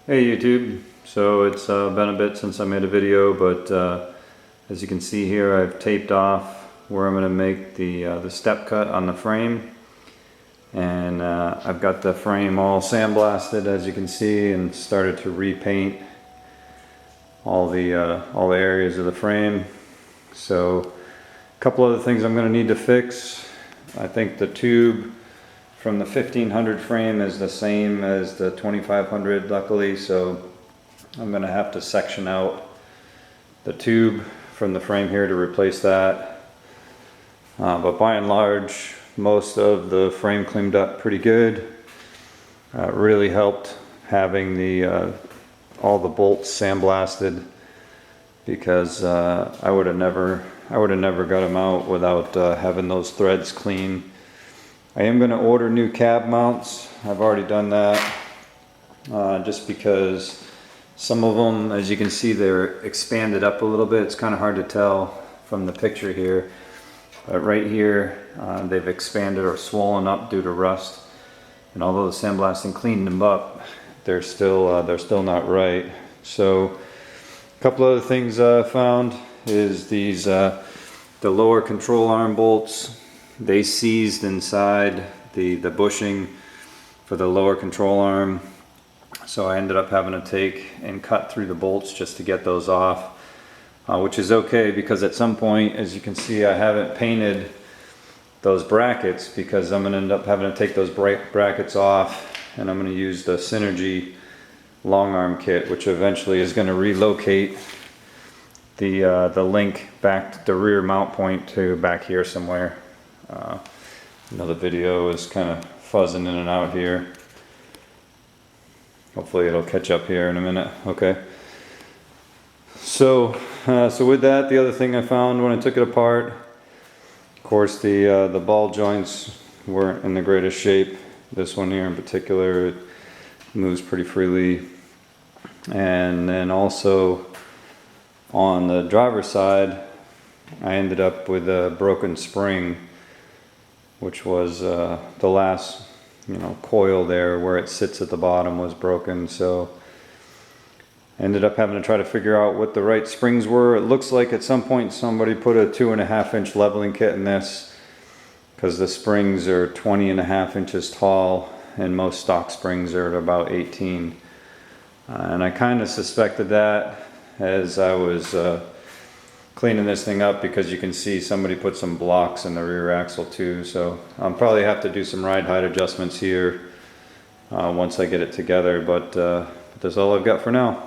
Hey YouTube, so it's been a bit since I made a video, but as you can see here, I've taped off where I'm going to make the step cut on the frame, and I've got the frame all sandblasted, as you can see, and started to repaint all the areas of the frame. So a couple other things I'm going to need to fix. I think the tube from the 1500 frame is the same as the 2500, luckily, so I'm gonna have to section out the tube from the frame here to replace that. But by and large, most of the frame cleaned up pretty good. It really helped having all the bolts sandblasted, because I would have never got them out without having those threads clean. I am going to order new cab mounts. I've already done that, just because some of them, as you can see, they're expanded up a little bit. It's kind of hard to tell from the picture here, but right here they've expanded or swollen up due to rust, and although the sandblasting cleaned them up, they're still not right. So a couple other things I found is these the lower control arm bolts. They seized inside the bushing for the lower control arm, so I ended up having to take and cut through the bolts just to get those off, which is okay, because at some point, as you can see, I haven't painted those brackets, because I'm going to end up having to take those brackets off, and I'm going to use the Synergy long arm kit, which eventually is going to relocate the link back to the rear mount point to back here somewhere. The video is kind of fuzzing in and out here. Hopefully it'll catch up here in a minute. Okay. So with that, the other thing I found when I took it apart, of course, the ball joints weren't in the greatest shape. This one here in particular, it moves pretty freely. And then also on the driver's side, I ended up with a broken spring, which was the last coil there where it sits at the bottom was broken. So I ended up having to try to figure out what the right springs were. It looks like at some point somebody put a 2.5 inch leveling kit in this, because the springs are 20.5 inches tall and most stock springs are at about 18. And I kind of suspected that as I was cleaning this thing up, because you can see somebody put some blocks in the rear axle too. So I'll probably have to do some ride height adjustments here once I get it together, but that's all I've got for now.